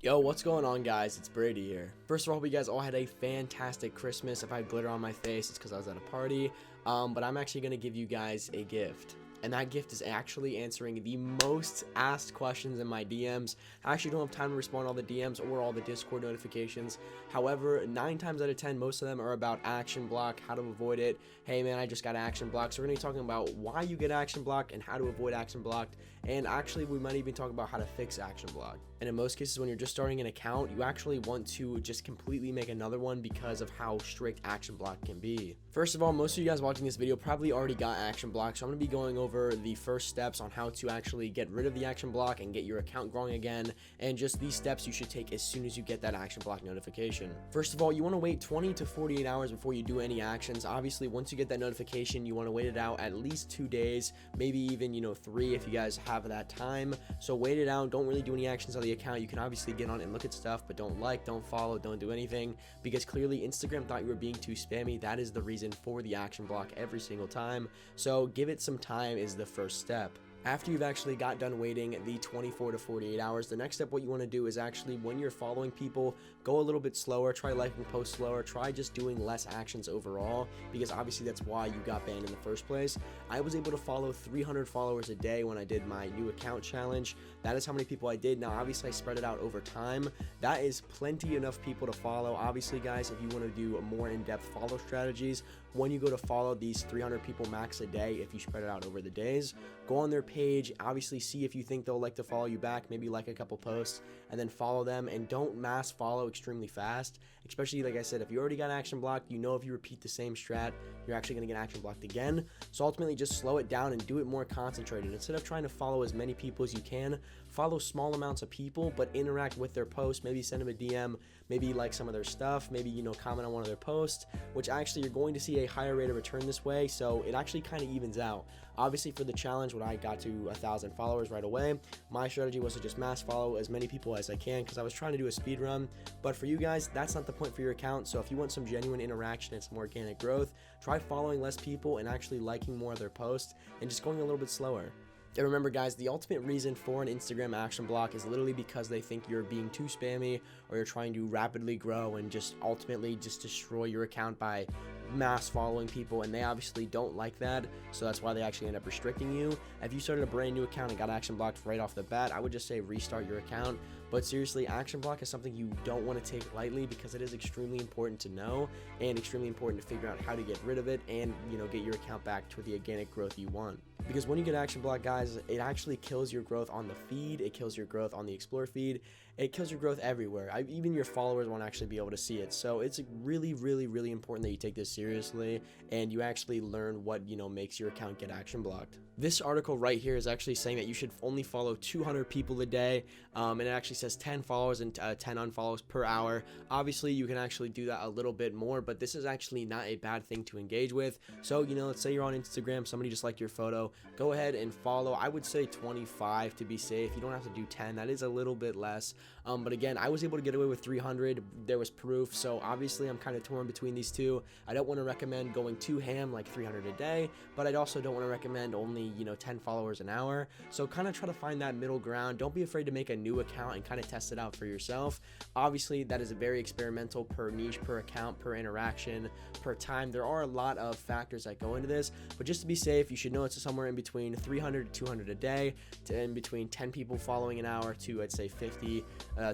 Yo, what's going on, guys? It's Brady here. First of all, hope you guys all had a fantastic Christmas. If I had glitter on my face, it's because I was at a party. But I'm actually going to give you guys a gift. And that gift is actually answering the most asked questions in my DMs. I actually don't have time to respond to all the DMs or all the Discord notifications. However, 9 times out of 10, most of them are about action block, how to avoid it. Hey man, I just got action blocked. So we're going to be talking about why you get action blocked and how to avoid action blocked. And actually, we might even talk about how to fix action block. And in most cases, when you're just starting an account, you actually want to just completely make another one because of how strict action block can be. First of all, most of you guys watching this video probably already got action block. So I'm going to be going over the first steps on how to actually get rid of the action block and get your account growing again, and just these steps you should take as soon as you get that action block notification. First of all, you want to wait 20 to 48 hours before you do any actions. Obviously, once you get that notification, you want to wait it out at least 2 days, maybe even 3 if you guys have that time. So wait it out. Don't really do any actions on the account. You can obviously get on it and look at stuff, but don't like, don't follow, don't do anything, because clearly Instagram thought you were being too spammy. That is the reason for the action block every single time. So give it some time is the first step. After you've actually got done waiting the 24 to 48 hours, the next step what you want to do is actually, when you're following people, go a little bit slower, try liking posts slower, try just doing less actions overall, because obviously that's why you got banned in the first place. I was able to follow 300 followers a day when I did my new account challenge. That is how many people I did. Now obviously I spread it out over time. That is plenty enough people to follow. Obviously guys, if you want to do more in-depth follow strategies, when you go to follow these 300 people max a day, if you spread it out over the days, go on their page, obviously see if you think they'll like to follow you back, maybe like a couple posts, and then follow them. And don't mass follow extremely fast, especially like I said, if you already got action blocked, if you repeat the same strat, you're actually going to get action blocked again. So ultimately just slow it down and do it more concentrated. Instead of trying to follow as many people as you can, follow small amounts of people, but interact with their posts. Maybe send them a DM, maybe like some of their stuff, maybe comment on one of their posts, which actually you're going to see a higher rate of return this way. So it actually kind of evens out. Obviously for the challenge, when I got to 1,000 followers right away, my strategy was to just mass follow as many people as I can, because I was trying to do a speed run. But for you guys, that's not the point for your account. So if you want some genuine interaction and some organic growth, try following less people and actually liking more of their posts and just going a little bit slower. And remember guys, the ultimate reason for an Instagram action block is literally because they think you're being too spammy, or you're trying to rapidly grow and just ultimately just destroy your account by mass following people, and they obviously don't like that. So that's why they actually end up restricting you. If you started a brand new account and got action blocked right off the bat, I would just say restart your account. But seriously, action block is something you don't want to take lightly, because it is extremely important to know and extremely important to figure out how to get rid of it and get your account back to the organic growth you want. Because when you get action block, guys, it actually kills your growth on the feed, it kills your growth on the explore feed, it kills your growth everywhere. Even your followers won't actually be able to see it. So it's really, really, really important that you take this seriously and you actually learn what makes your account get action blocked. This article right here is actually saying that you should only follow 200 people a day, and it actually says 10 followers and 10 unfollows per hour. Obviously you can actually do that a little bit more, but this is actually not a bad thing to engage with. So let's say you're on Instagram, somebody just liked your photo, go ahead and follow. I would say 25 to be safe. You don't have to do 10, that is a little bit less. But again, I was able to get away with 300. There was proof. So obviously I'm kind of torn between these two. I don't want to recommend going too ham like 300 a day, but I'd also don't want to recommend only 10 followers an hour. So kind of try to find that middle ground. Don't be afraid to make a new account and kind of test it out for yourself. Obviously that is very experimental, per niche, per account, per interaction, per time. There are a lot of factors that go into this, but just to be safe, you should know it's somewhere in between 300 to 200 a day, to in between 10 people following an hour to I'd say 50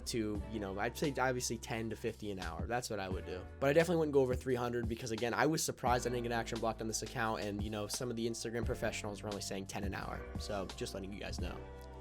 to I'd say obviously 10 to 50 an hour. That's what I would do. But I definitely wouldn't go over 300, because again, I was surprised I didn't get action blocked on this account, and some of the Instagram professionals were only saying 10 an hour. So just letting you guys know.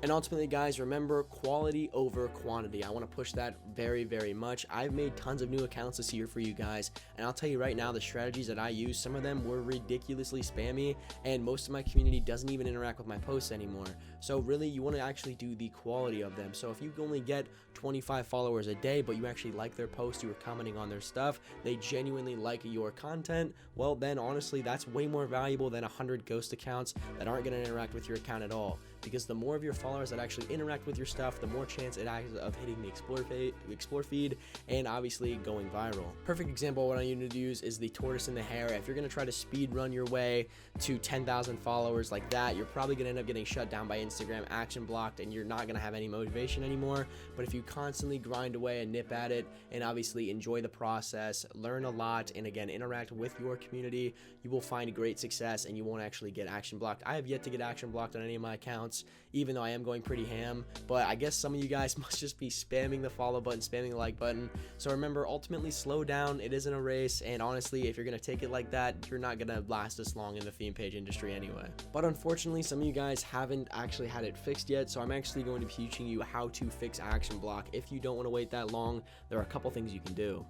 And ultimately, guys, remember quality over quantity. I want to push that very, very much. I've made tons of new accounts this year for you guys, and I'll tell you right now, the strategies that I use, some of them were ridiculously spammy, and most of my community doesn't even interact with my posts anymore. So really, you want to actually do the quality of them. So if you only get 25 followers a day, but you actually like their post, you were commenting on their stuff, they genuinely like your content, well then honestly, that's way more valuable than 100 ghost accounts that aren't going to interact with your account at all. because the more of your followers that actually interact with your stuff, the more chance it has of hitting the explore feed and obviously going viral. Perfect example of what I need to use is the tortoise and the hare. If you're going to try to speed run your way to 10,000 followers like that, you're probably going to end up getting shut down by Instagram, action blocked, and you're not going to have any motivation anymore. But if you constantly grind away and nip at it and obviously enjoy the process, learn a lot, and again interact with your community, you will find great success and you won't actually get action blocked. I have yet to get action blocked on any of my accounts, even though I am going pretty ham, but I guess some of you guys must just be spamming the follow button, spamming the like button. So remember, ultimately slow down. It isn't a race, and honestly, if you're going to take it like that, you're not going to last this long in the theme page industry anyway. But unfortunately, some of you guys haven't actually had it fixed yet, so I'm actually going to be teaching you how to fix action block. If you don't want to wait that long, there are a couple things you can do.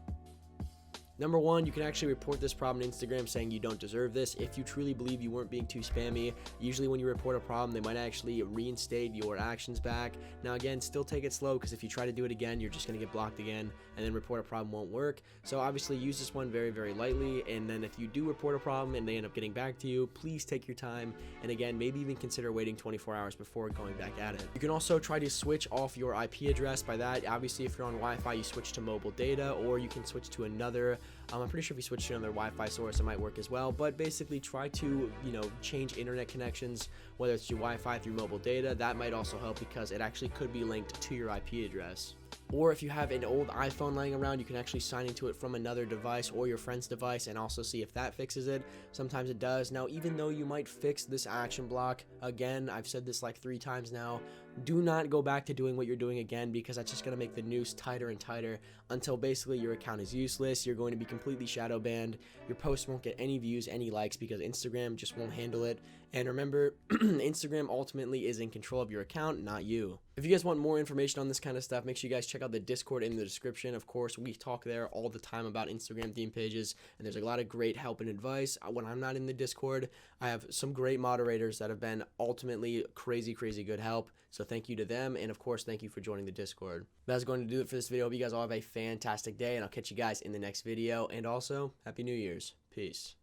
Number one, you can actually report this problem to Instagram saying you don't deserve this. If you truly believe you weren't being too spammy, usually when you report a problem, they might actually reinstate your actions back. Now again, still take it slow, because if you try to do it again, you're just going to get blocked again, and then report a problem won't work. So obviously use this one very, very lightly, and then if you do report a problem and they end up getting back to you, please take your time, and again, maybe even consider waiting 24 hours before going back at it. You can also try to switch off your IP address. By that, obviously if you're on Wi-Fi, you switch to mobile data, or you can switch to another I'm pretty sure if you switch to another Wi-Fi source, it might work as well. But basically, try to, change internet connections, whether it's your Wi-Fi through mobile data. That might also help, because it actually could be linked to your IP address. Or if you have an old iPhone lying around, you can actually sign into it from another device or your friend's device and also see if that fixes it. Sometimes it does. Now, even though you might fix this action block, again, I've said this like 3 times now, do not go back to doing what you're doing again, because that's just going to make the noose tighter and tighter until basically your account is useless. You're going to be completely shadow banned. Your post won't get any views, any likes, because Instagram just won't handle it. And remember, Instagram ultimately is in control of your account, not you. If you guys want more information on this kind of stuff, make sure you guys check out the Discord in the description. Of course, we talk there all the time about Instagram theme pages, and there's a lot of great help and advice. When I'm not in the Discord, I have some great moderators that have been ultimately crazy, crazy good help. So thank you to them, and of course, thank you for joining the Discord. That's going to do it for this video. Hope you guys all have a fantastic day, and I'll catch you guys in the next video. And also, Happy New Year's. Peace.